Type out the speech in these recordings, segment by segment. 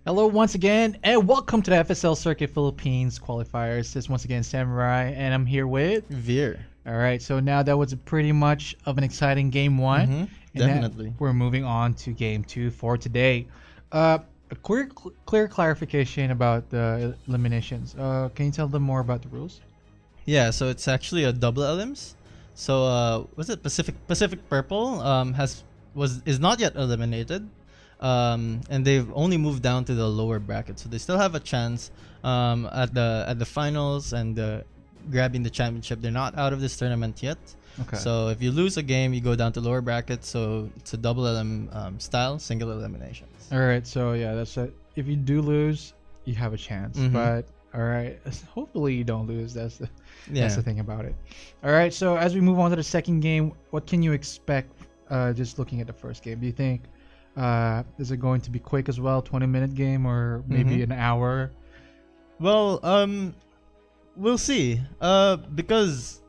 Hello once again, and welcome to the FSL Circuit Philippines qualifiers. This is once again Samurai, and I'm here with Veer. All right, so now that was pretty much of an exciting game one. And Definitely. we're moving on to game two for today. A clear clarification about the eliminations. Can you tell them more about the rules? Yeah, so it's actually a double elims. So was it Pacific Purple is not yet eliminated. And they've only moved down to the lower bracket, so they still have a chance at the finals and grabbing the championship. They're not out of this tournament yet. Okay. So if you lose a game, you go down to lower bracket. So it's a double elim style, single eliminations. All right, so yeah, that's it. If you do lose, you have a chance. But all right, hopefully you don't lose. That's the thing about it. All right, so as we move on to the second game, what can you expect? Just looking at the first game, do you think is it going to be quick as well, 20-minute game, or maybe an hour? Well, we'll see. Because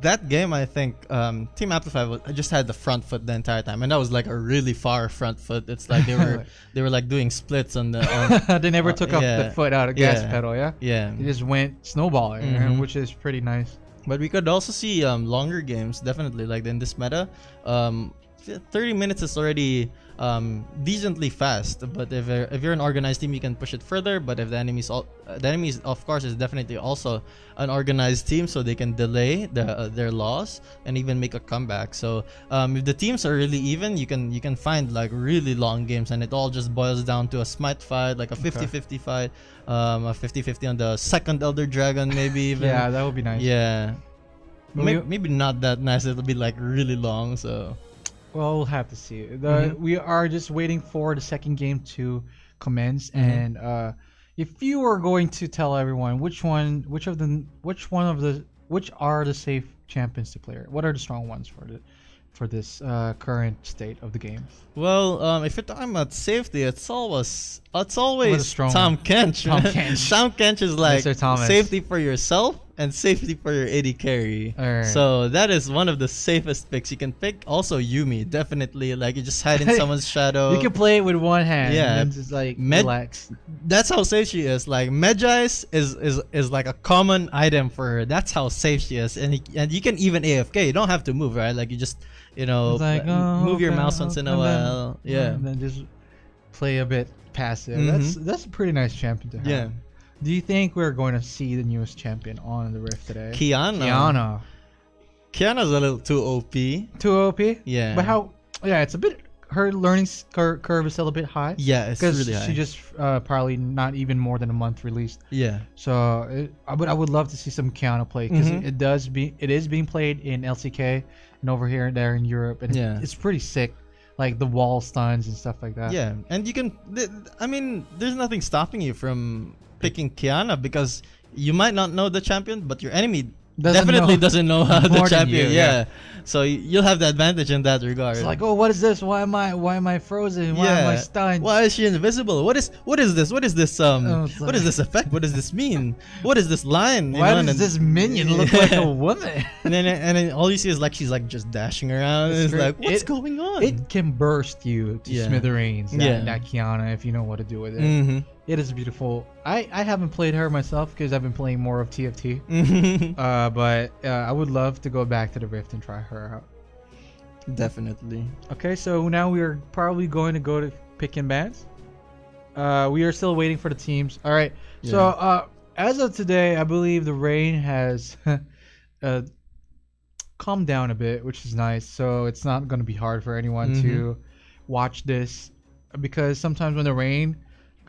that game, I think, Team Amplify just had the front foot the entire time, and that was like a really far front foot. It's like they were like doing splits on the. They never took off the foot out of gas pedal. Yeah. Yeah. They just went snowballing, which is pretty nice. But we could also see longer games, definitely, like in this meta. 30 minutes is already decently fast, but if you're an organized team, you can push it further. But if the enemies of course is definitely also an organized team, so they can delay their loss and even make a comeback. So if the teams are really even, you can find like really long games, and it all just boils down to a smite fight, like a 50-50 fight, a 50-50 on the second Elder Dragon, maybe even. Yeah, that would be nice. Yeah, maybe not that nice. It'll be like really long. So. Well, we'll have to see. We are just waiting for the second game to commence, and if you are going to tell everyone which are the safe champions to play, what are the strong ones for this current state of the game? Well, if you're talking about safety, it's always Tom Kench. Tom Kench. Tom Kench is like Thomas. Safety for yourself and safety for your AD carry. Right. So that is one of the safest picks you can pick. Also Yuumi, definitely, like you just hide in someone's shadow. You can play it with one hand. Yeah, and just like relax. That's how safe she is. Like Medjais is like a common item for her. That's how safe she is, and you can even AFK. You don't have to move, right? Like you just like, move your mouse once in a while. And then just play a bit passive. That's a pretty nice champion to have. Yeah. Do you think we're going to see the newest champion on the Rift today? Kiana. Kiana's a little too OP. Too OP? Yeah. But how? Yeah, it's a bit. Her learning curve is still a bit high. Yeah, it's really high. She just probably not even more than a month released. Yeah. So, I would love to see some Kiana play, because it is being played in LCK and over here and there in Europe, and it's pretty sick. Like the wall stuns and stuff like that. Yeah, and you can. I mean, there's nothing stopping you from picking Kiana, because you might not know the champion, but your enemy definitely doesn't know the champion. Yeah. So you'll have the advantage in that regard. It's like, oh, what is this? Why am I frozen? Why am I stunned? Why is she invisible? What is this? What is this what is this effect? What does this mean? What is this line? Why does this minion look like a woman? And then all you see is like she's like just dashing around. It's like, what's going on? It can burst you to smithereens. That Kiana, if you know what to do with it. It is beautiful. I haven't played her myself because I've been playing more of TFT. But I would love to go back to the Rift and try her out. Definitely. Okay, so now we are probably going to go to pick and bans. We are still waiting for the teams. All right. Yeah. So as of today, I believe the rain has calmed down a bit, which is nice. So it's not going to be hard for anyone to watch this, because sometimes when the rain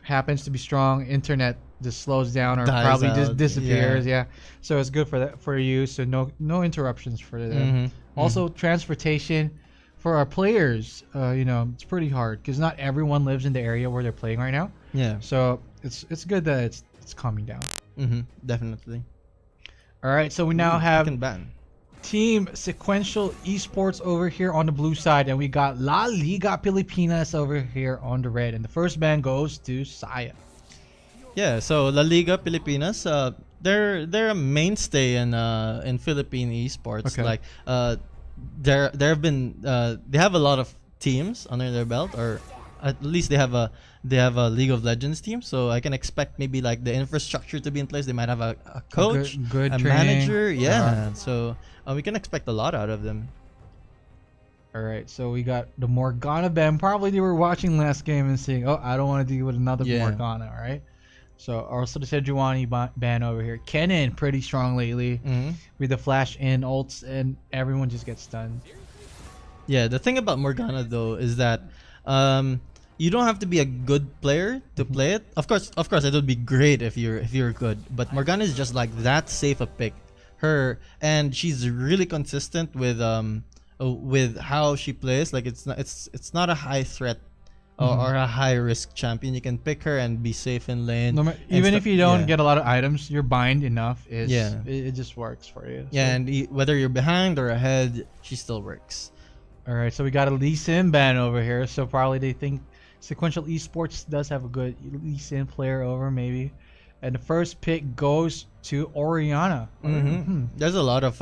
happens to be strong, internet just slows down or probably just disappears. Yeah. So it's good for you. So no interruptions for them. Also, transportation for our players, it's pretty hard because not everyone lives in the area where they're playing right now. Yeah. So it's good that it's calming down. Definitely. All right. So we now have ban. Team Sequential Esports over here on the blue side, and we got La Liga Pilipinas over here on the red. And the first ban goes to Saya. Yeah, so La Liga Pilipinas, they're a mainstay in Philippine esports. Okay. Like they have a lot of teams under their belt, or at least they have a League of Legends team, so I can expect maybe like the infrastructure to be in place. They might have a coach, good a training. manager, yeah. So we can expect a lot out of them. All right, so we got the Morgana ban. Probably they were watching last game and saying, "Oh, I don't want to deal with another Morgana." All right. So also the Sejuani ban over here. Kennen pretty strong lately with the flash in ults, and everyone just gets stunned. Yeah, the thing about Morgana though is that you don't have to be a good player to play it. Of course, it would be great if you're good, but Morgana is just like that safe a pick. And she's really consistent with how she plays. Like it's not a high threat or a high risk champion. You can pick her and be safe in lane. Even if you don't get a lot of items, your bind enough it just works for you. Yeah, and whether you're behind or ahead, she still works. All right, so we got a Lee Sin ban over here. So probably they think Sequential Esports does have a good Lee Sin player over maybe. And the first pick goes to Orianna. There's a lot of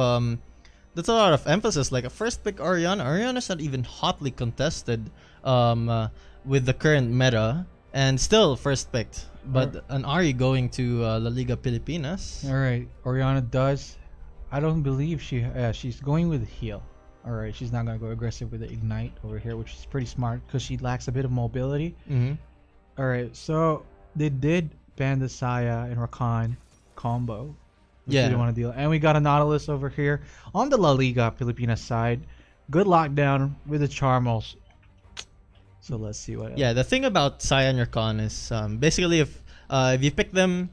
that's a lot of emphasis. Like a first pick Orianna. Orianna's not even hotly contested with the current meta, and still first picked. But an Ari going to La Liga Pilipinas. All right, Orianna does. I don't believe she's going with heal. All right, she's not gonna go aggressive with the ignite over here, which is pretty smart because she lacks a bit of mobility. All right, so they did ban the Saya and Rakan combo. Yeah, they want to deal, and we got a Nautilus over here on the La Liga Pilipinas side. Good lockdown with the Charmels. So let's see what. Yeah, the thing about Saya and Rakan is basically if you pick them,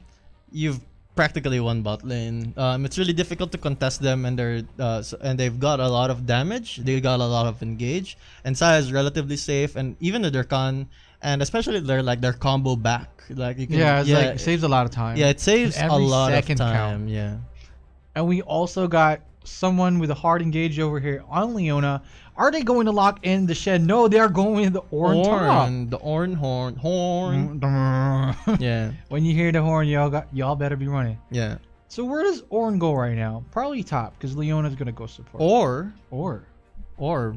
you've practically won bot lane. It's really difficult to contest them, and they've got a lot of damage. They got a lot of engage, and Saya is relatively safe. And even the Durkan, and especially their combo back, like you can, it saves a lot of time. Yeah, it saves a lot of time. Count. Yeah, and we also got someone with a hard engage over here on Leona. Are they going to lock in the Shen? No, they are going with the Ornn. The Ornn horn. Yeah. When you hear the horn, y'all better be running. Yeah. So where does Ornn go right now? Probably top, because Leona's gonna go support. Or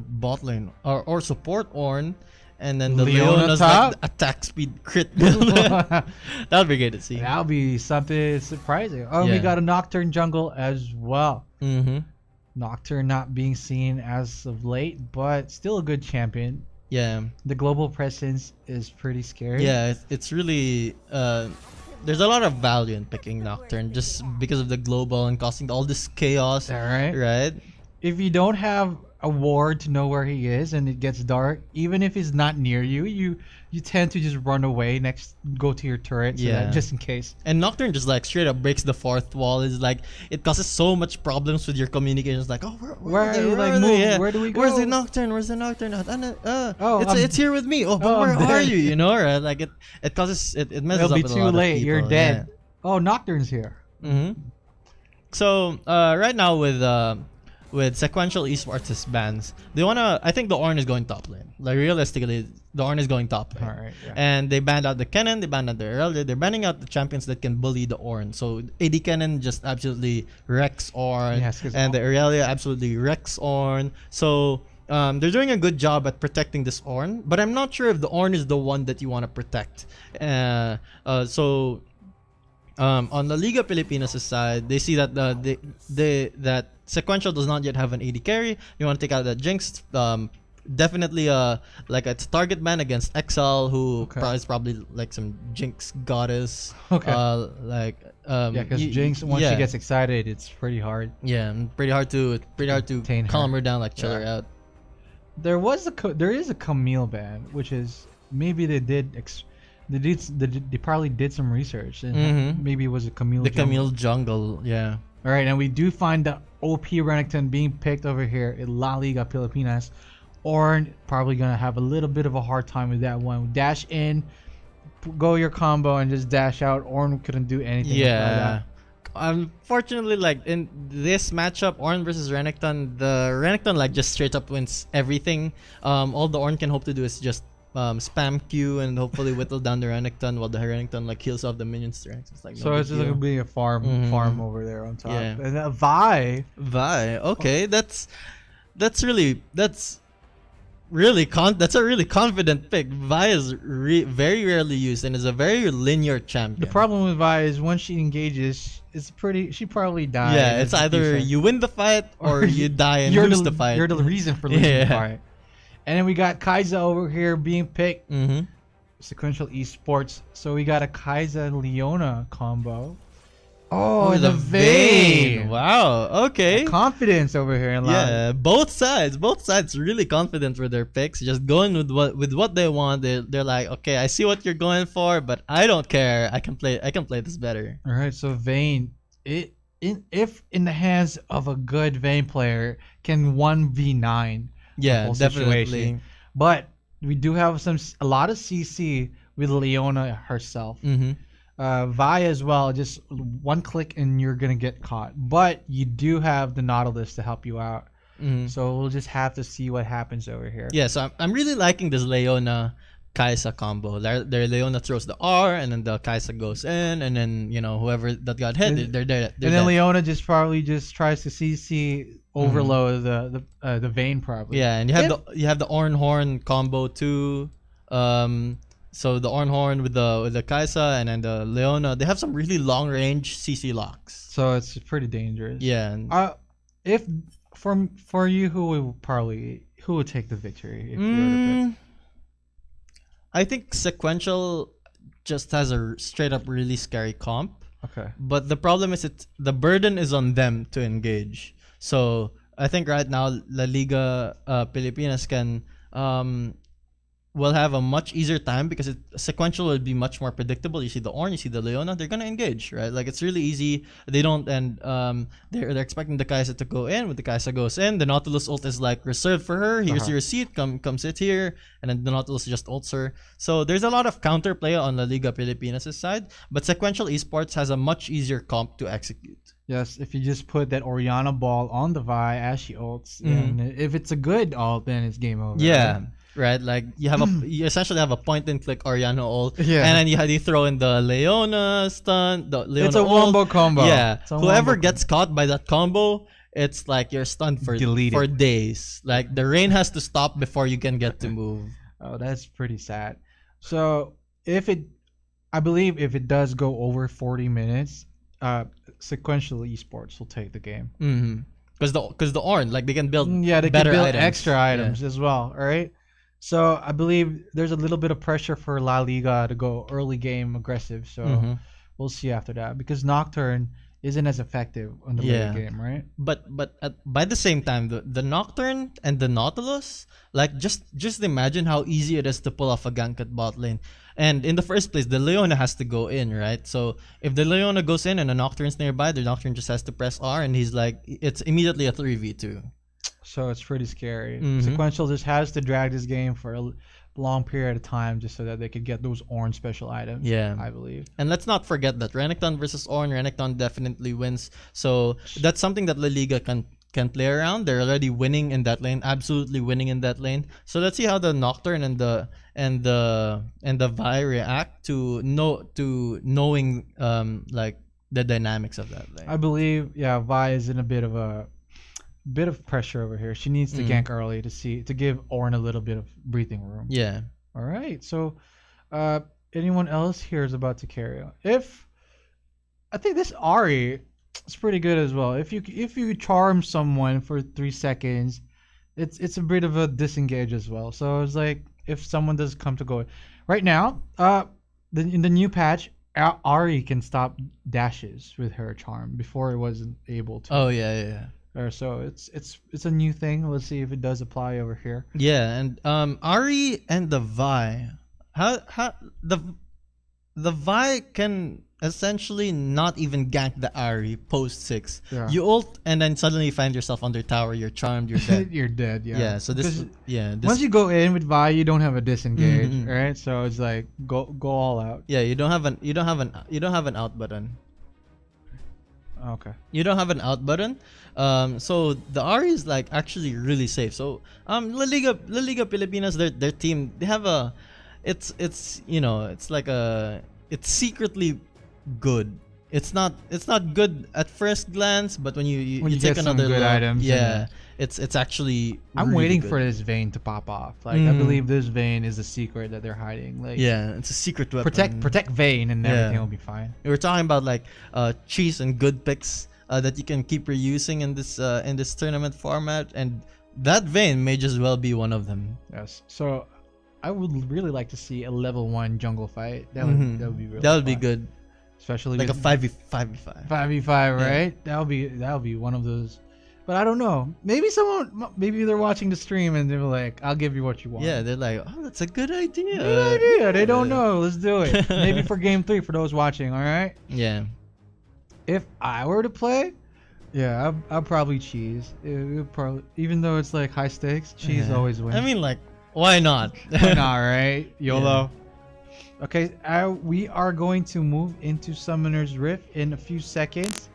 bot lane or support Ornn, and then the Leona's like the attack speed crit. That would be good to see. That'll be something surprising. Oh, we got a Nocturne jungle as well. Nocturne not being seen as of late, but still a good champion. Yeah. The global presence is pretty scary. Yeah, it's really there's a lot of value in picking Nocturne just because of the global and causing all this chaos. Right? If you don't have a ward to know where he is and it gets dark, even if he's not near you, you tend to just run away go to your turret just in case. And Nocturne just like straight up breaks the fourth wall. Is like it causes so much problems with your communications. Like, where do we go? Where's the Nocturne? It's here with me. But where are you? You know, right? Like it causes it messes It'll up be with a too lot late. of people. You're dead. Oh, Nocturne's here. So right now with Sequential Esports bans, I think the Ornn is going top lane. Like realistically, the Ornn is going top lane. Alright, yeah. And they banned out the Kennen, they banned out the Irelia, they're banning out the champions that can bully the Ornn. So AD Kennen just absolutely wrecks Ornn, and the Irelia absolutely wrecks Ornn. So they're doing a good job at protecting this Ornn, but I'm not sure if the Ornn is the one that you want to protect. On the Liga Pilipinas side, they see that that Sequential does not yet have an AD carry. You want to take out that Jinx. Definitely like a target ban against XL, who is probably like some Jinx goddess. Because Jinx, once she gets excited, it's pretty hard. Yeah, pretty hard to calm her down, like chill her out. There is a Camille ban, which is maybe they probably did some research and maybe it was a Camille. Camille jungle, yeah. All right, and we do find the OP Renekton being picked over here in La Liga Pilipinas. Ornn probably gonna have a little bit of a hard time with that one. Dash in, go your combo, and just dash out. Ornn couldn't do anything. Yeah. Unfortunately, like in this matchup, Ornn versus Renekton, the Renekton like just straight up wins everything. All the Ornn can hope to do is just spam Q and hopefully whittle down the Renekton while the Renekton like heals off the minions' strength. It's like so it's just gonna be a farm over there on top. Yeah. And Vi. Okay, that's that's a really confident pick. Vi is very rarely used and is a very linear champion. The problem with Vi is once she engages, she probably dies. Yeah, it's either you win the fight or you die and lose the fight. You're the reason for losing the fight. And then we got Kai'Sa over here being picked. Sequential Esports. So we got a Kai'Sa Leona combo. Oh, the Vayne. Wow. Okay. Confidence over here. Yeah, both sides really confident with their picks. Just going with what they want. They're like, okay, I see what you're going for, but I don't care. I can play this better. All right. So Vayne, if in the hands of a good Vayne player, can 1v9. Yeah, definitely. Situation. But we do have a lot of CC with Leona herself. Vi as well, just one click and you're gonna get caught. But you do have the Nautilus to help you out. So we'll just have to see what happens over here. Yeah, so I'm really liking this Leona Kai'Sa combo. Their Leona throws the R and then the Kai'Sa goes in, and then whoever that got hit, they're dead. And then Leona probably tries to CC overload the Vayne probably. Yeah, and you have the Ornhorn combo too. So the Ornhorn with the Kai'Sa and then the Leona, they have some really long range CC locks. So it's pretty dangerous. Yeah. If for you, who would take the victory if you were to pick? I think Sequential just has a straight up really scary comp. Okay. But the problem is the burden is on them to engage. So I think right now La Liga Pilipinas will have a much easier time because Sequential will be much more predictable. You see the Ornn, you see the Leona, they're gonna engage, right? Like it's really easy. They don't, and they're expecting the Kai'Sa to go in. When the Kai'Sa goes in, the Nautilus ult is like reserved for her. Here's your seat, come sit here, and then the Nautilus just ults her. So there's a lot of counterplay on La Liga Pilipinas' side, but Sequential Esports has a much easier comp to execute. Yes, if you just put that Orianna ball on the Vi as she ults, and if it's a good ult, then it's game over. Yeah. Right, like you essentially have a point and click Orianna ult, and then you throw in the Leona stun, the Leona. It's a wombo combo. Yeah, whoever gets caught by that combo, it's like you're stunned for days. Like the rain has to stop before you can get to move. Oh, that's pretty sad. So I believe if it does go over 40 minutes, Sequential Esports will take the game. Because the Ornn, like they can build they better can build items. extra items as well. All right. So I believe there's a little bit of pressure for La Liga to go early game aggressive. So we'll see after that because Nocturne isn't as effective on the late game, right? But by the same time, the Nocturne and the Nautilus, like just imagine how easy it is to pull off a gank at bot lane. And in the first place, the Leona has to go in, right? So if the Leona goes in and the Nocturne's nearby, the Nocturne just has to press R, and he's like, it's immediately a 3v2. So it's pretty scary. Sequential just has to drag this game for a long period of time just so that they could get those Ornn special items. Yeah, I believe. And let's not forget that Renekton versus Ornn, Renekton definitely wins. So that's something that La Liga can play around. They're already winning in that lane, absolutely winning in that lane. So let's see how the Nocturne and the Vi react to knowing like the dynamics of that lane. I believe Vi is in a bit of pressure over here. She needs to gank early to give Ornn a little bit of breathing room. Yeah. All right. So, anyone else here is about to carry on. I think this Ahri is pretty good as well. If you charm someone for 3 seconds, it's a bit of a disengage as well. So it's like if someone does come to go, right now, in the new patch, Ahri can stop dashes with her charm. Before it wasn't able to. Oh yeah. So it's a new thing. Let's see if it does apply over here. Yeah, and Ahri and the Vi, how the Vi can essentially not even gank the Ahri post 6. Yeah. You ult and then suddenly you find yourself under tower. You're charmed. You're dead. You're dead. Yeah. Yeah. So this. Once you go in with Vi, you don't have a disengage, right? So it's like go all out. Yeah. You don't have an out button. Okay. You don't have an out button. So the Ahri is like actually really safe. So La Liga Pilipinas, their team, they have it's secretly good it's not good at first glance, but when you take get some another good look, items, yeah, it's actually. I'm really waiting good. for this vein to pop off. Like I believe this vein is the secret that they're hiding. Like Yeah, it's a secret weapon. protect vein and everything will be fine. We were talking about like cheese and good picks that you can keep reusing in this tournament format, and that vein may just well be one of them. Yes. So I would really like to see a level 1 jungle fight. That would be really That would be fun. good. Especially Like a with 5v5. 5v5, right? That'll be one of those. But I don't know. Maybe they're watching the stream and they're like, "I'll give you what you want." Yeah, they're like, oh, that's a good idea. Good idea. They don't know. Let's do it. Maybe for game 3 for those watching. All right. Yeah. If I were to play, yeah, I'll probably cheese. It would probably, even though it's like high stakes, cheese always wins. I mean, like, why not? Why not, right? YOLO. Okay, we are going to move into Summoner's Rift in a few seconds.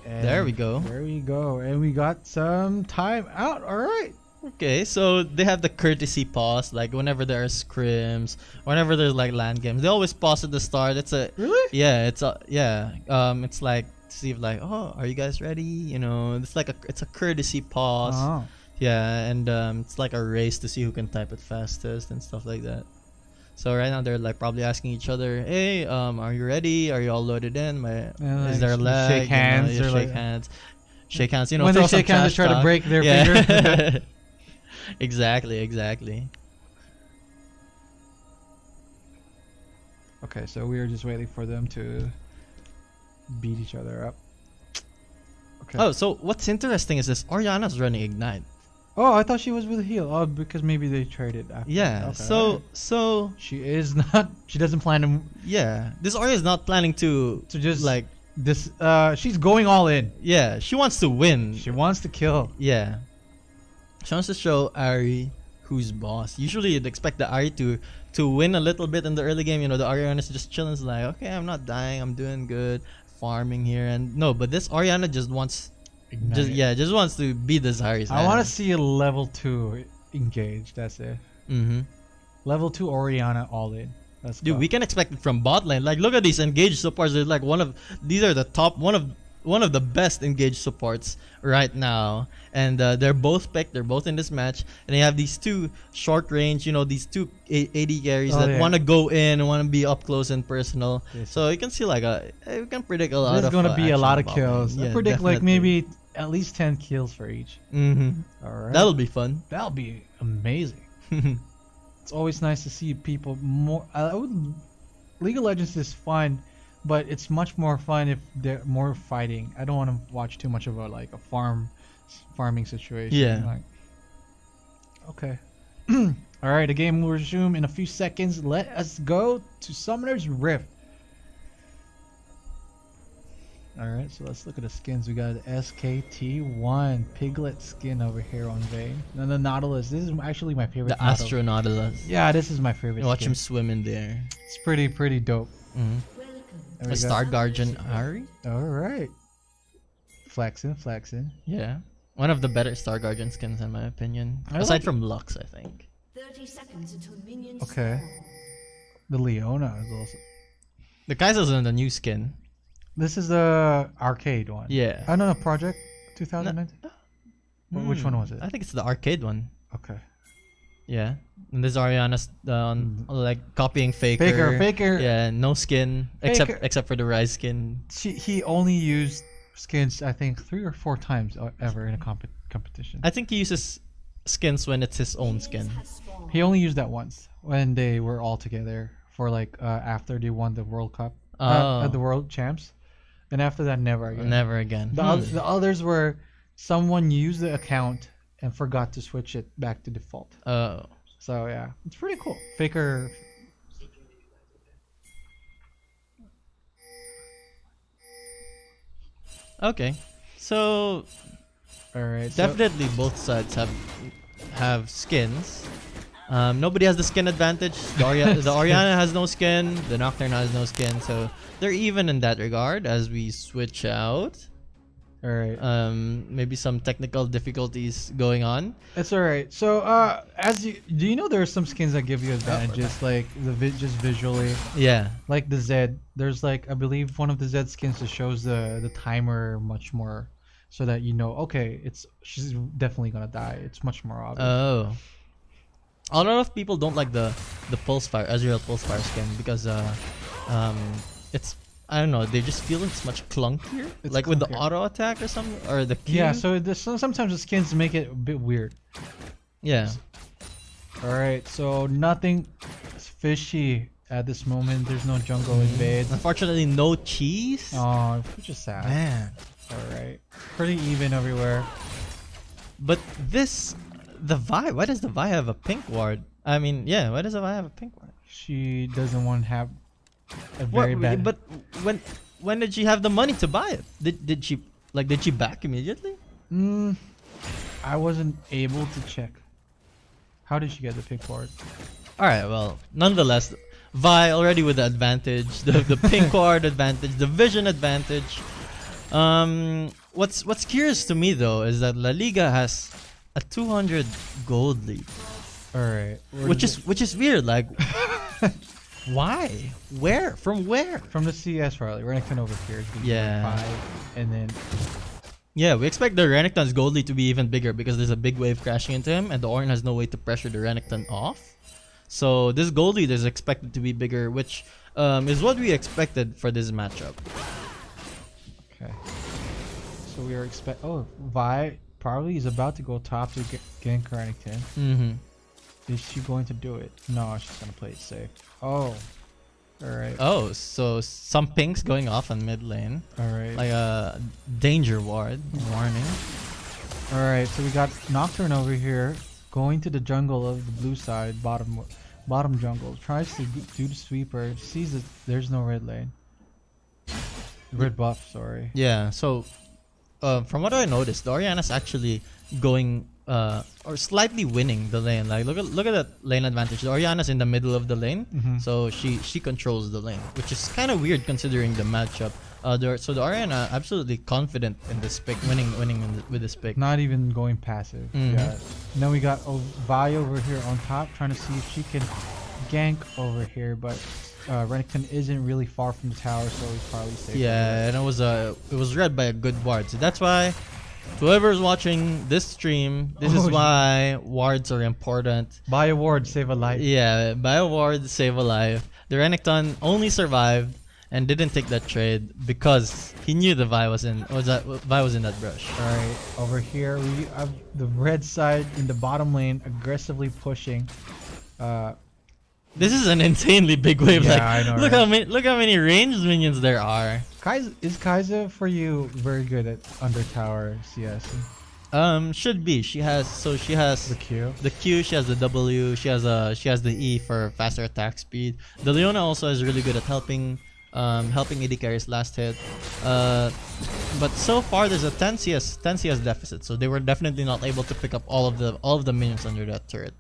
And There we go. There we go. And we got some time out. All right. Okay, so they have the courtesy pause, like whenever there are scrims, whenever there's like land games, they always pause at the start. It's a Really? yeah, it's a it's like to see if like, oh, are you guys ready? You know, it's a courtesy pause. Oh. Yeah, and it's like a race to see who can type it fastest and stuff like that. So right now they're like probably asking each other, "Hey, are you ready? Are you all loaded in? Is there a lag?" Shake hands. You know, or shake like, hands. Shake hands. You know, when throw they shake some hands, they trash try to talk. break their fingers. Exactly. Okay, so we are just waiting for them to beat each other up. Okay. Oh, so what's interesting is this Oriana's running Ignite. Oh, I thought she was with heal. Oh, because maybe they traded after. Yeah. Okay, So alright. so She is not. She doesn't plan to yeah, this Oriana is not planning to just like this. She's going all in. yeah, she wants to win. She wants to kill. Yeah. She wants to show Ari who's boss. Usually you'd expect the Ari to win a little bit in the early game. You know, the Oriana is just chilling. It's like, okay, I'm not dying. I'm doing good. Farming here. And no, but this Oriana just wants just wants to be the Zari's. I want to see a level 2 engage. That's it. Level 2 Oriana all in. Let's Dude, go. we can expect it from bot lane. Like, look at these engaged supports. They're like these are the top one of the best engaged supports right now, and they're both picked. They're both in this match, and they have these two short range. You know, these two AD carries that want to go in and want to be up close and personal. Yes. So you can see like we can predict a lot. There's of gonna be a action lot of bot lane. kills. I Yeah, predict like definitely. maybe at least 10 kills for each. All right. That'll be fun. That'll be amazing. It's always nice to see people more. League of Legends is fun, but it's much more fun if they're more fighting. I don't want to watch too much of a farming situation. Yeah. Like, okay. All right, the game will resume in a few seconds. Let us go to Summoner's Rift. All right, so let's look at the skins. We got SKT1 Piglet skin over here on Vayne. And the Nautilus. This is actually my favorite. The Astronautilus. Yeah, this is my favorite. Watch skin. him swim in there. It's pretty dope. There we A go. Star Guardian Ari. All right. Flexing. Yeah. One of the better Star Guardian skins in my opinion. Aside like from Lux, I think. 30 seconds until minions Okay. spawn. The Leona is also. The Kaiser's in the new skin. This is the arcade one. Yeah. I don't know, Project 2019. Which one was it? I think it's the arcade one. Okay. Yeah. And this Ariana's like copying Faker. Faker. Yeah, no skin Faker. except for the Rise skin. He only used skins, I think, 3 or 4 times ever in a competition. I think he uses skins when it's his own skin. Has spawned. He only used that once when they were all together for like after they won the World Cup, the World Champs. Then after that, never again. Never again. The others were someone used the account and forgot to switch it back to default. Oh. So yeah, it's pretty cool. Faker. Okay. So All right. definitely both sides have skins. Nobody has the skin advantage. The Oriana has no skin. The Nocturne has no skin. So they're even in that regard as we switch out. All right. Maybe some technical difficulties going on. It's all right. So, do you know there are some skins that give you advantages, like just visually, Yeah. like the Zed. There's like I believe one of the Zed skins that shows the timer much more, so that you know, okay, she's definitely gonna die. It's much more obvious. Oh. A lot of people don't like the pulse fire, Azrael pulse fire skin because it's, I don't know, they just feel it's much clunkier, It's like with the clunkier. auto attack or something, or the Q. Yeah. So sometimes the skins make it a bit weird. Yeah. All right. So nothing is fishy at this moment. There's no jungle invade. Unfortunately, no cheese. Oh, which is sad. Man. All right. Pretty even everywhere. But the Vi, why does the Vi have a pink ward? I mean, yeah, why does the Vi have a pink ward? She doesn't want to have a very bad. But when did she have the money to buy it? Did she back immediately? I wasn't able to check. How did she get the pick for it? All right, well, nonetheless, Vi already with the advantage, the pink ward advantage, the vision advantage. What's curious to me though is that La Liga has a 200 gold lead, All right. which is weird. Like, why? Where? From where? from the CS probably. Renekton over here is gonna be Yeah. 5, and then Yeah, we expect the Renekton's gold lead to be even bigger because there's a big wave crashing into him, and the Ornn has no way to pressure the Renekton off. So this gold lead is expected to be bigger, which is what we expected for this matchup. okay. So we are Vi probably is about to go top to gank Renekton. Mm-hmm. Is she going to do it? No, she's gonna play it safe. Oh. All right. Oh, so some pinks going off on mid lane, All right. like a danger ward warning. All right. So we got Nocturne over here going to the jungle of the blue side, bottom jungle. Tries to do the sweeper. Sees that there's no red lane. Red buff. Sorry. Yeah. So, from what I noticed, the Orianna's actually going or slightly winning the lane. Like look at that lane advantage. The Orianna's in the middle of the lane, so she controls the lane, which is kind of weird considering the matchup. So the Orianna absolutely confident in this pick, winning with this pick. Not even going passive. Mhm. Yeah. Then we got Vi over here on top, trying to see if she can gank over here, but Renekton isn't really far from the tower, so he's probably safe. Yeah, and it was read by a good ward. So that's why, to whoever's watching this stream, this is why wards are important. Buy a ward, save a life. Yeah, buy a ward, save a life. The Renekton only survived and didn't take that trade because he knew the Vi was in that brush. Alright, over here we have the red side in the bottom lane aggressively pushing. This is an insanely big wave. Yeah, like, I know, look right? how many ranged minions there are. Is Kai'Sa for you very good at under tower CS? Should be. She has The Q. the Q, she has the W, she has the E for faster attack speed. The Leona also is really good at helping AD carries last hit. But so far there's a 10 CS deficit, so they were definitely not able to pick up all of the minions under that turret.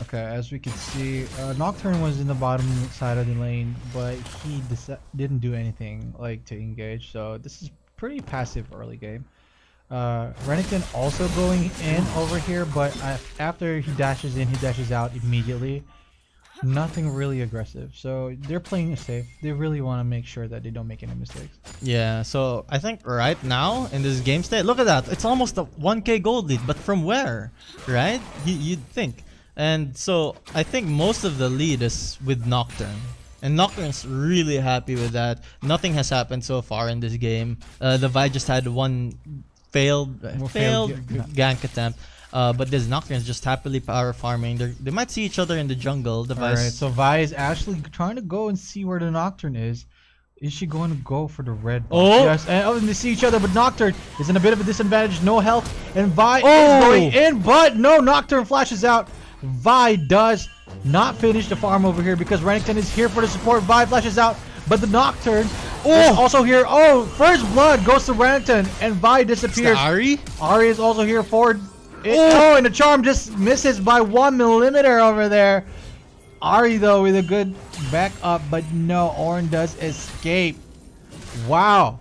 Okay, as we can see, Nocturne was in the bottom side of the lane, but he didn't do anything like to engage. So this is pretty passive early game. Renekton also going in over here, but after he dashes in, he dashes out immediately. Nothing really aggressive. So they're playing it safe. They really want to make sure that they don't make any mistakes. Yeah, so I think right now in this game state, look at that. It's almost a 1k gold lead, but from where? Right? You'd think. And so I think most of the lead is with Nocturne. And Nocturne's really happy with that. Nothing has happened so far in this game. The Vi just had one failed gank attempt. But this Nocturne's just happily power farming. They might see each other in the jungle. Alright, so Vi is actually trying to go and see where the Nocturne is. Is she going to go for the red buff? Oh! Yes, and they see each other, but Nocturne is in a bit of a disadvantage. No health, and Vi Oh! is going in, but no, Nocturne flashes out. Vi does not finish the farm over here because Renekton is here for the support. Vi flashes out, but the Nocturne is also here. Oh, first blood goes to Renekton, and Vi disappears. Ari? Ari is also here for it. Oh, and the charm just misses by 1 millimeter over there. Ari, though, with a good backup, but no, Ornn does escape. Wow.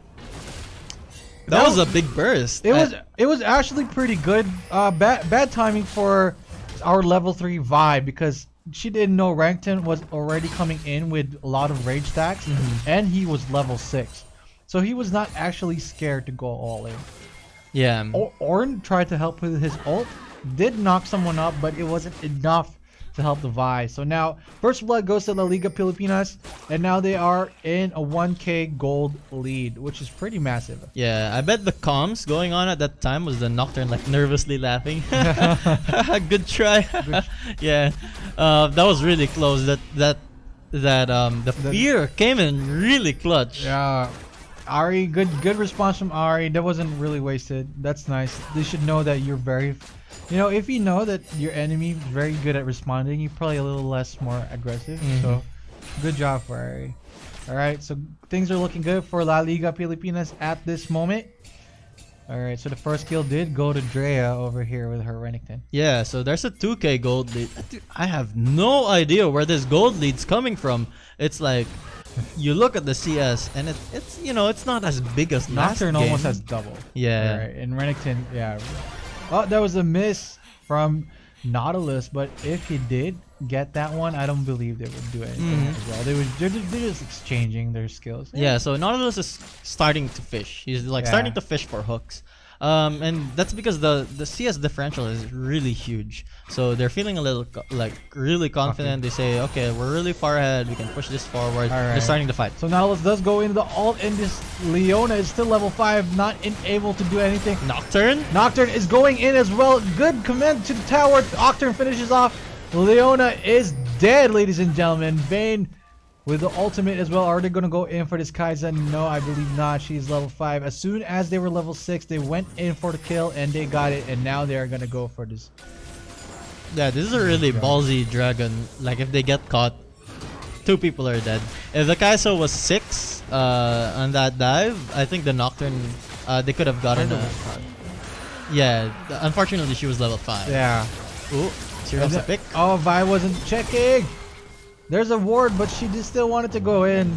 That was a big burst. It was actually pretty good. Bad timing for our level 3 Vi because she didn't know Rankton was already coming in with a lot of rage stacks, and he was level 6, so he was not actually scared to go all in. Yeah. Ornn tried to help with his ult, did knock someone up, but it wasn't enough to help the Vi. So now first blood goes to La Liga Pilipinas, and now they are in a 1k gold lead, which is pretty massive. Yeah, I bet the comms going on at that time was the Nocturne like nervously laughing. Good try. Yeah, that was really close. The fear came in really clutch. Yeah, Ari, good response from Ari. That wasn't really wasted. That's nice. They should know that you're very, if you know that your enemy is very good at responding, you're probably a little less more aggressive. So, good job for Ari. All right, so things are looking good for La Liga Pilipinas at this moment. All right, so the first kill did go to Drea over here with her Renekton. Yeah, so there's a 2k gold lead. Dude, I have no idea where this gold lead's coming from. It's like you look at the CS and it's it's not as big as last Nocturne game. almost has double. Yeah. All right, and Renekton, yeah. Oh, that was a miss from Nautilus, but if he did get that one, I don't believe they would do anything as well. They're just exchanging their skills. Yeah, so Nautilus is starting to fish. He's like starting to fish for hooks. And that's because the CS differential is really huge. So they're feeling a little really confident. They say, okay, we're really far ahead. We can push this forward. They're starting to fight. So Nautilus does go into the ult, and this Leona is still level 5, not able to do anything. Nocturne is going in as well. Good command to the tower. Nocturne finishes off. Leona is dead, ladies and gentlemen. Vayne with the ultimate as well. Are they going to go in for this Kai'Sa? No, I believe not. She's level 5. As soon as they were level 6, they went in for the kill and they got it. And now they are going to go for this. Yeah, this is a really ballsy dragon. Like, if they get caught, 2 people are dead. If the Kai'Sa was 6 on that dive, I think the Nocturne, they could have gotten a... Yeah, unfortunately, she was level 5. Yeah. Ooh, she has a pick. Oh, Vi wasn't checking. There's a ward, but she just still wanted to go in.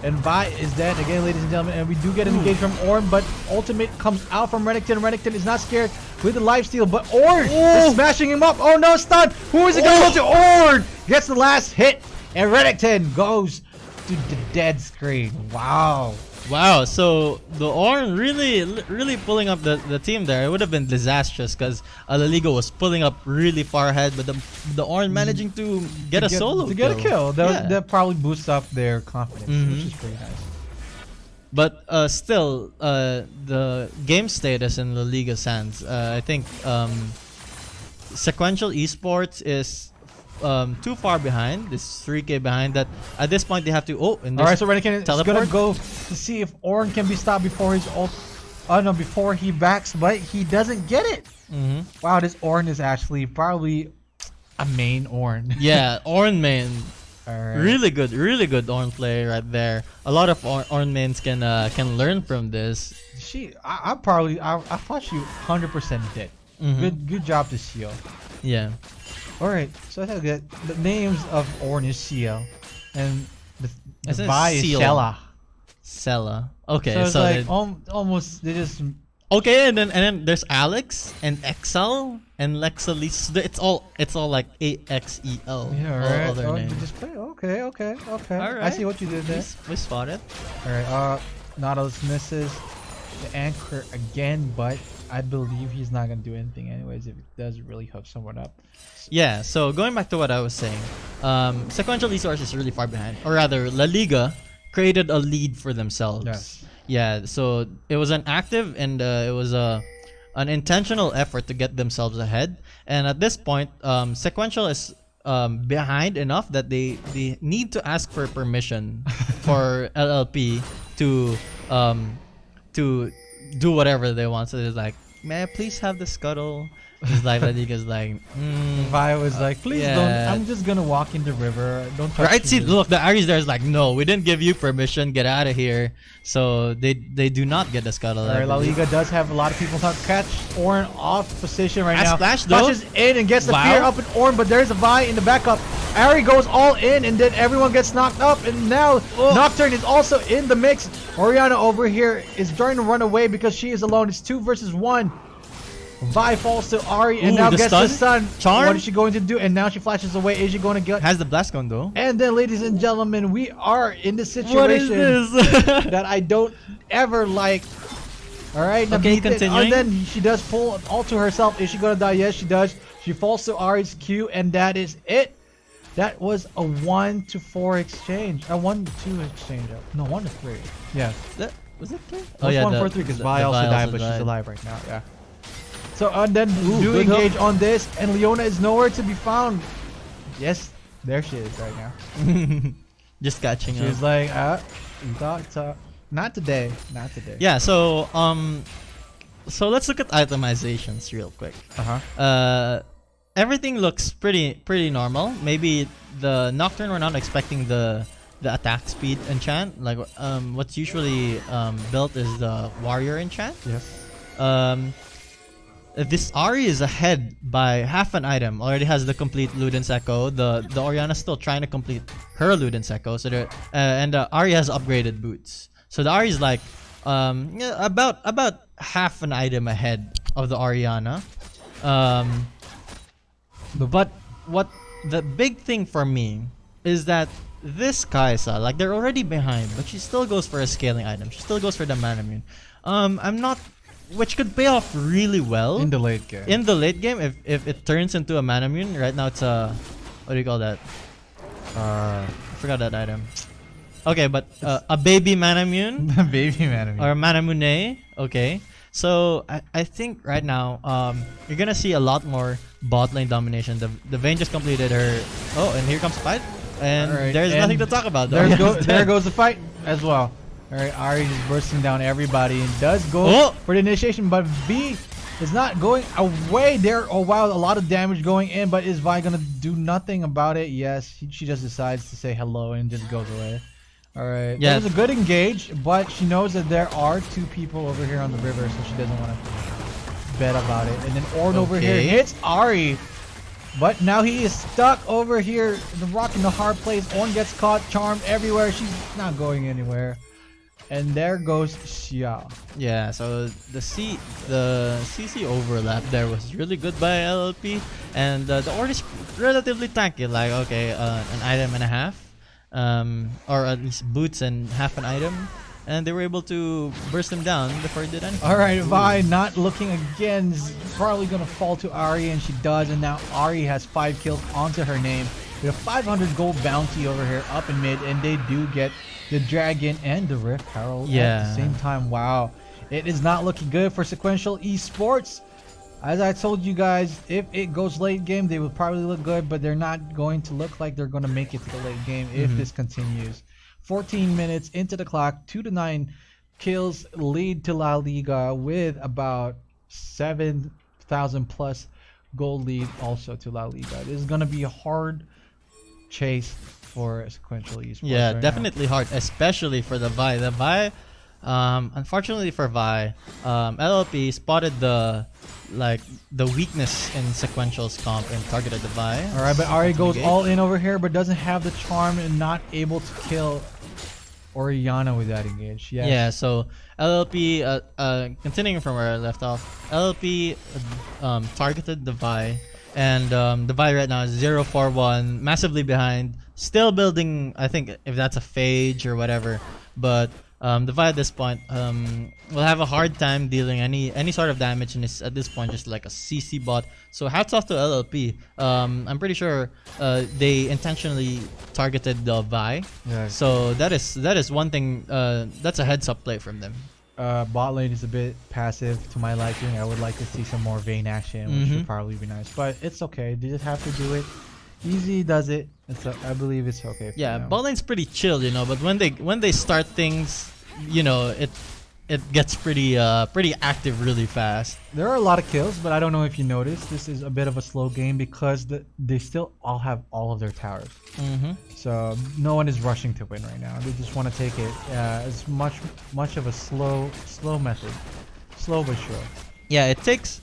And Vi is dead again, ladies and gentlemen. And we do get an engage from Ornn, but ultimate comes out from Renekton. Renekton is not scared with the lifesteal, but Ornn is smashing him up. Oh no, stun! Who is it going to go to? Ornn gets the last hit, and Renekton goes to the dead screen. Wow. Wow, so the Ornn really pulling up the team there. It would have been disastrous because La Liga was pulling up really far ahead, but the Ornn managing to get a solo to get a kill. That probably boosts up their confidence, which is pretty nice. But still, the game status in La Liga stands. I think Sequential Esports is too far behind. This 3k behind. That at this point they have to. Oh, and alright, so Renekton is gonna go to see if Ornn can be stopped before his ult. Oh no, before he backs, but he doesn't get it. Wow, this Ornn is actually probably a main Ornn. Yeah, Ornn main. Alright. Really good Ornn play right there. A lot of Ornn mains can learn from this. I thought she 100% did. Good job to Seal. Yeah. Alright, so I thought that the names of Ornn is Seal, and the Vi is Shella. Sella. Okay, so it's like almost they just. Okay, and then there's Alex and Excel and Lexalis. It's all like AXEL. Yeah, right. Other names. Just play. Okay. All right. I see what you did there. We spotted. All right. Nautilus misses the anchor again, but I believe he's not gonna do anything anyways if it does really hook someone up. Yeah. So going back to what I was saying, Sequential Esports is really far behind, or rather, La Liga created a lead for themselves. Yes. Yeah. So it was an active and it was an intentional effort to get themselves ahead. And at this point, Sequential is behind enough that they need to ask for permission for LLP to do whatever they want. So it's like, may I please have the scuttle? It's like that. Liga's like, Vi was like, please don't. yeah. I'm just gonna walk in the river. Don't touch Right? me." See, look, the Aries there is like, no, we didn't give you permission. Get out of here. So they do not get the scuttle. All right, La Liga does have a lot of people to catch Ornn off position right At now. Splash, though? Flashes in and gets the Wow. fear up in Ornn, but there's a Vi in the backup. Ari goes all in, and then everyone gets knocked up, and now Nocturne is also in the mix. Orianna over here is trying to run away because she is alone. It's 2 versus 1. Vi falls to Ari and Ooh, now the gets the stun. Charm? What is she going to do? And now she flashes away. Is she going to get? has the blast gun though. And then, ladies and gentlemen, we are in the situation What is this? that I don't ever like. All right, Okay, Nabitha- continuing. And then she does pull all to herself. Is she gonna die? Yes, she does. She falls to Ari's Q, and that is it. That was a 1-4 exchange. A 1-2 exchange. No, 1-3. Yeah. Was it 3? Oh, yeah, 1-4-3 because Vi also died, but she's alive right now. Yeah. So and then do good engage on this, and Leona is nowhere to be found. Yes, there she is right now. Just catching up. She's like, not today, not today. Yeah, so so let's look at itemizations real quick. Everything looks pretty normal. Maybe the Nocturne, we're not expecting the attack speed enchant. Like what's usually built is the warrior enchant. Yes. This Ari is ahead by half an item. Already has the complete Luden's Echo. The Orianna's still trying to complete her Luden's Echo. So and Ari has upgraded boots. So the Ari is like yeah, about half an item ahead of the Orianna. But what the big thing for me is that this Kaisa, like they're already behind, but she still goes for a scaling item. She still goes for the Manamune. I'm not, which could pay off really well In the late game. in the late game if it turns into a Manamune. Right now it's a, what do you call that? I forgot that item. Okay, but a baby Manamune Baby man. or Manamune. Okay, so I think right now you're gonna see a lot more bot lane domination. The Vayne just completed her. Oh, and here comes fight, and Alright, there's and nothing to talk about. Though. There goes the fight as well. Alright, Ari is bursting down everybody and does go Oh! for the initiation, but V is not going away there. Oh wow, a lot of damage going in, but is Vi gonna do nothing about it? Yes, she just decides to say hello and just goes away. Alright, Yeah. that was a good engage, but she knows that there are 2 people over here on the river, so she doesn't want to bet about it. And then Ornn over here Okay. hits Ari. But now he is stuck over here, the rock in the hard place. Ornn gets caught, charmed everywhere. She's not going anywhere. And there goes Xia. Yeah, so the CC overlap there was really good by LLP, and the Ornn is relatively tanky. Like okay, an item and a half, or at least boots and half an item, and they were able to burst him down before he did anything. Alright, Vi not looking again. Is probably going to fall to Ari, and she does. And now Ari has 5 kills onto her name. With a 500 gold bounty over here up in mid, and they do get the Dragon and the Rift Herald at Yeah. the same time. Wow. It is not looking good for Sequential Esports. As I told you guys, if it goes late game, they will probably look good, but they're not going to look like they're going to make it to the late game if this continues. 14 minutes into the clock, 2-9 kills lead to La Liga with about 7,000 plus gold lead also to La Liga. This is going to be a hard chase for Sequential Esports. Yeah, right definitely hard, especially for the Vi. The Vi, unfortunately for Vi, LLP spotted the weakness in Sequential's comp and targeted the Vi. now. All right, but Ari goes Engage. all in over here, but doesn't have the charm and not able to kill Orianna with that engage. Yes. Yeah, so LLP, continuing from where I left off, LLP targeted the Vi, and the Vi right now is 0-4-1, massively behind, still building, I think, if that's a phage or whatever, but the Vi at this point will have a hard time dealing any sort of damage, and is at this point just like a CC bot. So hats off to LLP. I'm pretty sure they intentionally targeted the Vi. Yeah. So that is one thing. That's a heads up play from them. Bot lane is a bit passive to my liking. I would like to see some more Vayne action, which would probably be nice. But it's okay. They just have to do it. Easy does it. I believe it's okay. For Yeah, them. bot lane's pretty chill, but when they start things, it it gets pretty active really fast. There are a lot of kills, but I don't know if you noticed. This is a bit of a slow game because they still all have all of their towers. So no one is rushing to win right now. They just want to take it as much of a slow method, slow but sure. Yeah, it takes.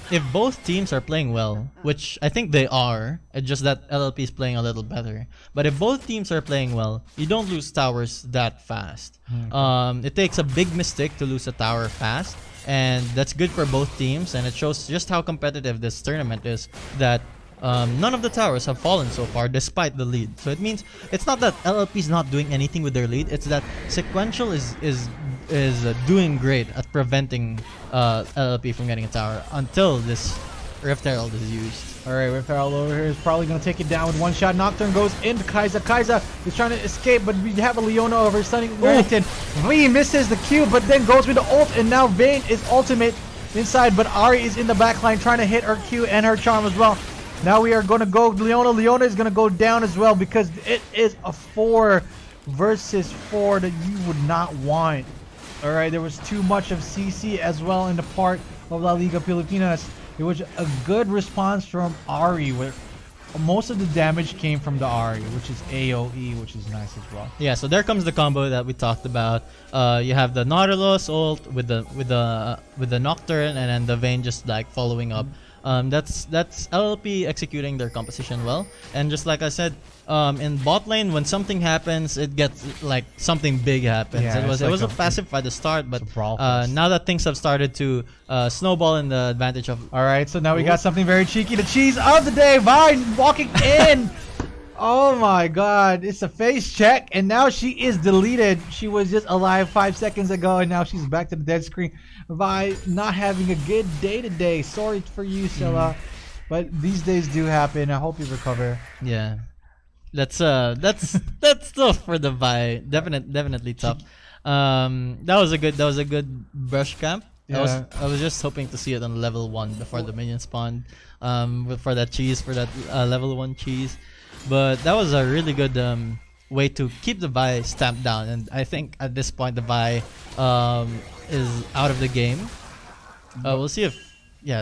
If both teams are playing well, which I think they are, it's just that LLP is playing a little better. But if both teams are playing well, you don't lose towers that fast. It takes a big mistake to lose a tower fast, and that's good for both teams, and it shows just how competitive this tournament is, that none of the towers have fallen so far despite the lead. So it means it's not that LLP is not doing anything with their lead, it's that Sequential is doing great at preventing LLP from getting a tower until this Rift Herald is used. Alright, Rift Herald over here is probably going to take it down with one shot. Nocturne goes into Kai'Sa. Kai'Sa is trying to escape, but we have a Leona over stunning Remington. He misses the Q, but then goes with the ult, and now Vayne is ultimate inside, but Ahri is in the backline trying to hit her Q and her charm as well. Now we are going to go Leona. Leona is going to go down as well because it is a 4 versus 4 that you would not want. Alright, there was too much of CC as well in the part of La Liga Pilipinas. It was a good response from Ahri, where most of the damage came from the Ahri, which is AoE, which is nice as well. Yeah, so there comes the combo that we talked about. You have the Nautilus ult with the Nocturne, and then the Vayne just like following up. That's LLP executing their composition well, and just like I said, in bot lane when something happens, it gets like something big happens. Yeah, it was a passive by the start, but now that things have started to snowball in the advantage of. All right, so now we got something very cheeky. The cheese of the day, Vine walking in. Oh my God, it's a face check, and now she is deleted. She was just alive 5 seconds ago, and now she's back to the dead screen. Vi not having a good day today. Sorry for you, Scylla, but these days do happen. I hope you recover. Yeah, that's tough for the Vi. Definitely tough. That was a good brush camp. Yeah. I was just hoping to see it on level 1 before the minion spawned. For that level 1 cheese. But that was a really good way to keep the Vi stamped down, and I think at this point the Vi is out of the game. We'll see if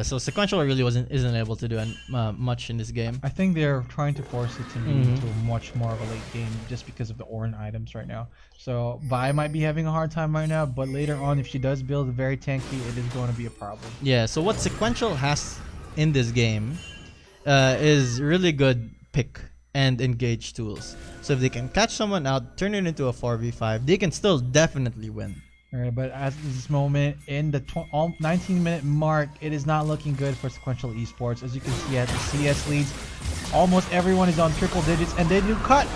so Sequential really isn't able to do much in this game. I think they're trying to force it to move to much more of a late game just because of the Ornn items right now. So Vi might be having a hard time right now, but later on if she does build very tanky, it is going to be a problem. Yeah, so what Sequential has in this game is really good pick and engage tools. So if they can catch someone out, turn it into a 4v5, they can still definitely win. Alright, but at this moment, in the 19-minute mark, it is not looking good for Sequential Esports. As you can see at the CS leads, almost everyone is on triple digits, and they do catch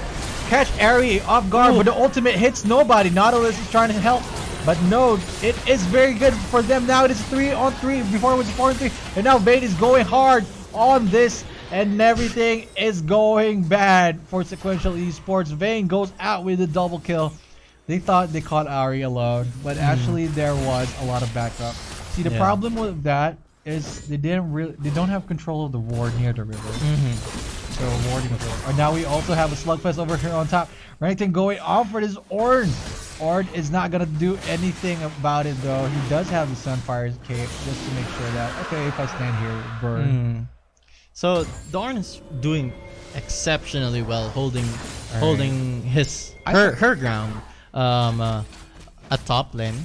Ahri off guard, but the ultimate hits nobody. Nautilus is trying to help, but no, it is very good for them. Now it is 3-on-3, before it was 4-on-3, and now Vayne is going hard on this, and everything is going bad for Sequential Esports. Vayne goes out with a double kill. They thought they caught Ahri alone, but actually there was a lot of backup. See, the problem with that is they don't have control of the ward near the river. So warding with it. And now we also have a slugfest over here on top. Remington going off for this Ornn. Ornn is not gonna do anything about it though. He does have the Sunfire's cape just to make sure that okay, if I stand here, burn. So Ornn is doing exceptionally well, holding her ground at top lane.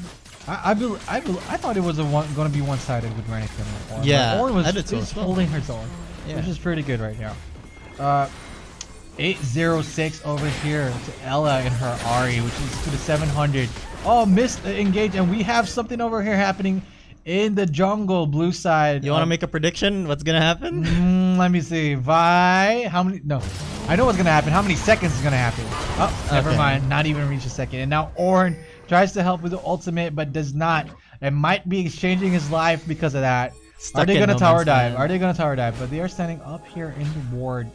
I thought it was going to be one-sided with Renekton. Yeah, Ornn was holding her zone, which is pretty good right now. 806 over here to Ella and her Ahri, which is to the 700. Oh, missed the engage, and we have something over here happening in the jungle, blue side. You want to make a prediction? What's gonna happen? Let me see. Vi, how many? No, I know what's gonna happen. How many seconds is gonna happen? Oh, never mind. Not even reach a second. And now Ornn tries to help with the ultimate, but does not. And might be exchanging his life because of that. Are they gonna tower dive? Are they gonna tower dive? But they are standing up here in the ward.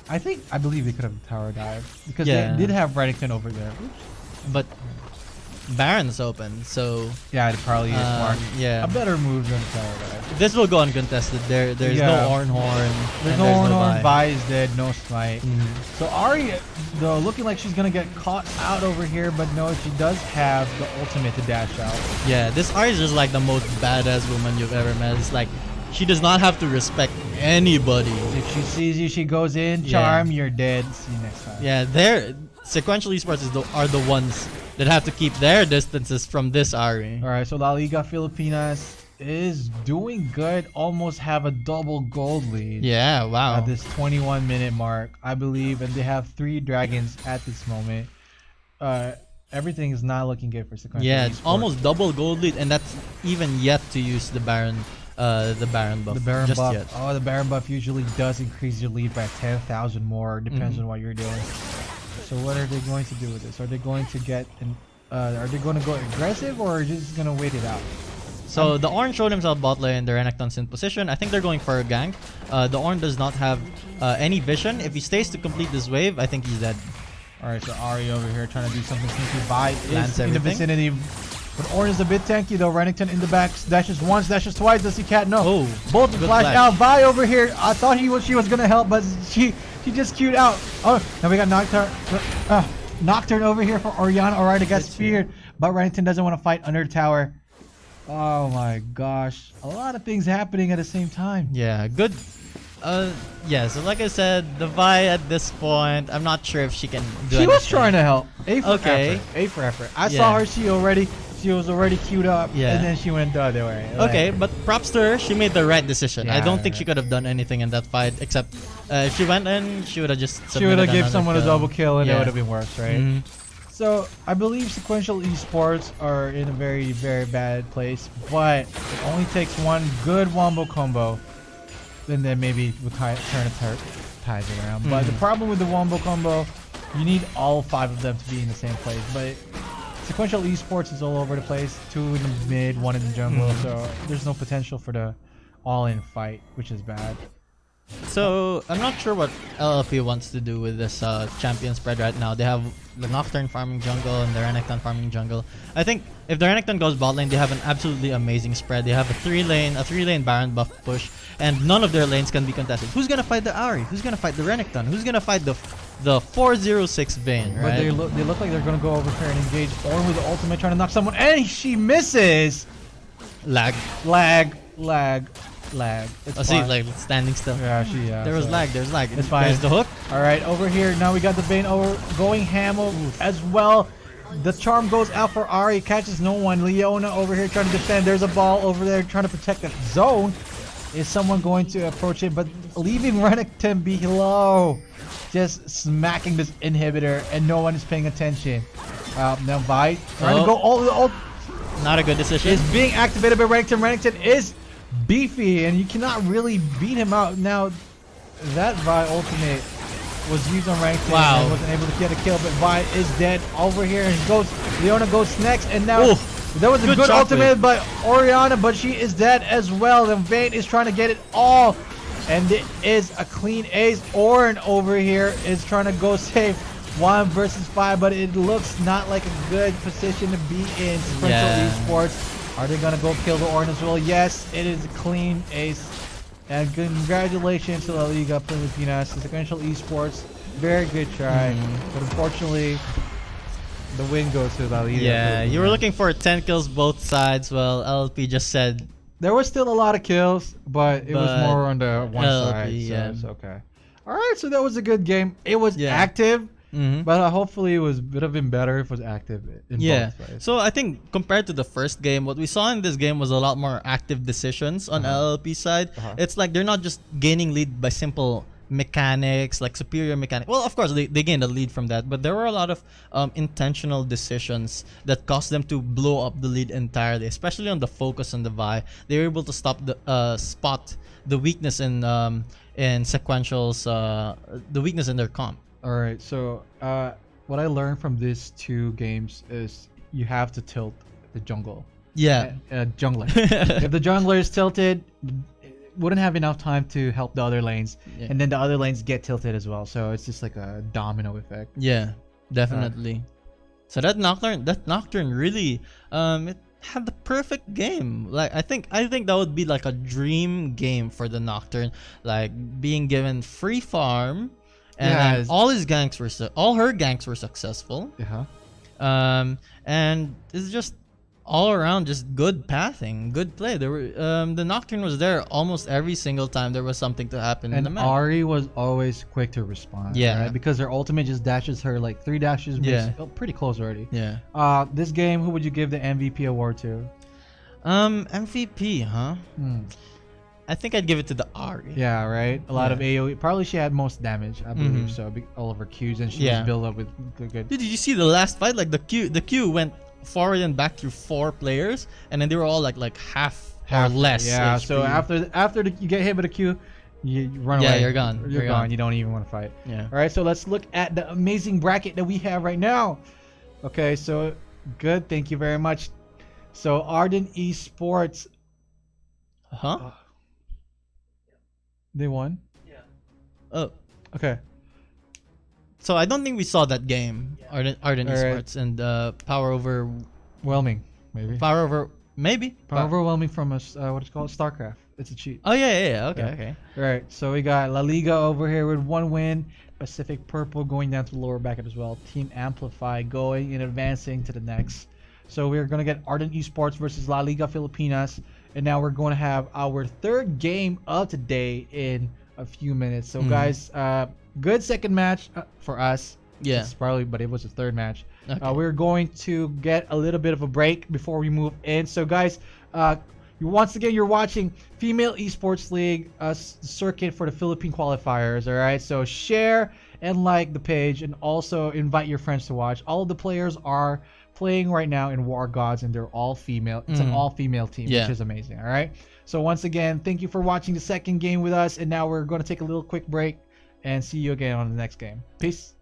I believe they could have tower dive because they did have Renekton over there. Oops. But Baron's open, so Yeah, it probably is smart. yeah. A better move than Tower Dive. This will go uncontested. There's Yeah. no Ornhorn. There's and no Ornhorn, Vi. Vi is dead, no Smite. Mhm. So Ari, though, looking like she's gonna get caught out over here, but no, she does have the ultimate to dash out. Yeah, this Ari is just like the most badass woman you've ever met. It's like she does not have to respect anybody. If she sees you, she goes in, Yeah. charm, you're dead. See you next time. Yeah, Sequential Esports are the ones that have to keep their distances from this Ari. Alright, so La Liga Filipinas is doing good, almost have a double gold lead. Yeah, wow. At this 21-minute mark, I believe, and they have 3 dragons at this moment. Everything is not looking good for Sequential. Yeah, it's Esports. almost double gold lead, and that's even yet to use the Baron buff. The Baron just buff. yet. Oh, the Baron buff usually does increase your lead by 10,000 more. Depends on what you're doing. So what are they going to do with this? Are they going to get? Are they going to go aggressive or are they just going to wait it out? So the Ornn showed himself bot lane, the Renekton's in position. I think they're going for a gank. The Ornn does not have any vision. If he stays to complete this wave, I think he's dead. All right, so Ari over here trying to do something sneaky. Vi Lands is in the everything. vicinity. But Ornn is a bit tanky though. Renekton in the back, dashes once, dashes twice. Does he cat? No. Oh, Both good flash flash. out. Vi over here. I thought she was gonna help, but she just queued out. Oh, now we got Nocturne over here for Orianna. All right, it gets feared, but Renekton doesn't want to fight under the tower. Oh my gosh, a lot of things happening at the same time. Yeah, good. Yeah. So like I said, the Vi at this point, I'm not sure if she can do She was anything. trying to help. A for Okay. effort. A for effort. I Yeah. saw her. She was already queued up. Yeah. And then she went the other way. Okay, but props to her. She made the right decision. I Yeah, don't think she could have done anything in that fight, except if she went in, she would have just She would have submitted given another someone a kill. double kill and it Yeah. would have been worse, right? Mhm. So I believe Sequential Esports are in a very, very bad place, but it only takes one good wombo combo, and then maybe we'll turn the tides around. But the problem with the wombo combo, you need all 5 of them to be in the same place. But Sequential Esports is all over the place. 2 in the mid, 1 in the jungle, so there's no potential for the all-in fight, which is bad. So I'm not sure what LLP wants to do with this champion spread right now. They have the Nocturne farming jungle and the Renekton farming jungle. I think if the Renekton goes bot lane, they have an absolutely amazing spread. They have a 3-lane Baron buff push, and none of their lanes can be contested. Who's gonna fight the Ahri? Who's gonna fight the Renekton? Who's gonna fight the 406 Vayne? Right? But they look like they're gonna go over here and engage Ornn with the ultimate, trying to knock someone, and she misses. lag. Lag. It's Oh, see, fine. like standing still. Yeah, There was lag. There's lag. It's fine. There's the hook. All right, over here now we got the Vayne over going Hamo as well. The charm goes out for Ari, catches no one. Leona over here trying to defend. There's a ball over there trying to protect the zone. Is someone going to approach it? But leaving Renekton below, just smacking this inhibitor, and no one is paying attention. Now Vi trying to go all Not a good decision. is being activated by Renekton. Renekton is beefy, and you cannot really beat him out. Now, that Vi ultimate was used on Renekton Wow. and wasn't able to get a kill, but Vi is dead over here, and Leona goes next, and now that was a good shot ultimate by Orianna, but she is dead as well. And Vayne is trying to get it all, and it is a clean ace. Ornn over here is trying to go save 1 versus 5, but it looks not like a good position to be in. Sequential Yeah. Esports, are they gonna go kill the Ornn as well? Yes, it is a clean ace. And congratulations to La Liga Pilipinas, Sequential Esports. Very good try, but unfortunately, the win goes to La Liga. Yeah, you were Pilipinas. looking for 10 kills both sides. Well, LLP just said There was still a lot of kills, but it was But more on the one LP, side, so yeah. it's okay. All right, so that was a good game. It was Yeah. active, Mhm. but hopefully it would have been better if it was active in Yeah. both ways. So I think compared to the first game, what we saw in this game was a lot more active decisions on LLP side. It's like they're not just gaining lead by simple mechanics, like superior mechanics. Well, of course, they gained a lead from that, but there were a lot of intentional decisions that caused them to blow up the lead entirely, especially on the focus on the Vi. They were able to spot the weakness in Sequential's, the weakness in their comp. All right, so what I learned from these 2 games is you have to tilt the jungle. Yeah. Jungler. If the jungler is tilted, wouldn't have enough time to help the other lanes, Yeah. and then the other lanes get tilted as well. So it's just like a domino effect. Yeah, definitely. So that Nocturne really it had the perfect game. Like I think that would be like a dream game for the Nocturne, like being given free farm, and then all her ganks were successful. And it's just all around just good pathing, good play. There were the Nocturne was there almost every single time there was something to happen in the map. Ahri was always quick to respond. Yeah. Right? Because her ultimate just dashes her like 3 dashes. Pretty close already. Yeah. This game, who would you give the MVP award to? MVP, huh? I think I'd give it to the Ahri. Yeah, right. A lot of AoE. Probably she had most damage, I believe so. All of her Qs, and she was built up with good. Dude, did you see the last fight? Like the Q went forward and back through 4 players, and then they were all like half or less. Yeah. HP. So after you get hit with a Q, you run away. Yeah, you're gone. You're gone. You don't even want to fight. Yeah. All right. So let's look at the amazing bracket that we have right now. Okay. So good. Thank you very much. So Arden Esports. Huh? They won. Yeah. Oh. Okay. So I don't think we saw that game. Arden Esports and Power Whelming, maybe. maybe. Power overwhelming from what it's called, StarCraft. It's a cheat. Oh yeah. Okay. All right. So we got La Liga over here with 1 win. Pacific Purple going down to the lower bracket as well. Team Amplify going and advancing to the next. So we're gonna get Arden Esports versus La Liga Pilipinas, and now we're going to have our 3rd game of today in a few minutes. So guys, good second match for us. Yeah. It's probably, but it was the 3rd match. Okay. We're going to get a little bit of a break before we move in. So guys, once again, you're watching Female Esports League circuit for the Philippine qualifiers. All right. So share and like the page, and also invite your friends to watch. All of the players are playing right now in War Gods, and they're all female. It's an all-female team, which is amazing. All right. So once again, thank you for watching the 2nd game with us, and now we're going to take a little quick break and see you again on the next game. Peace.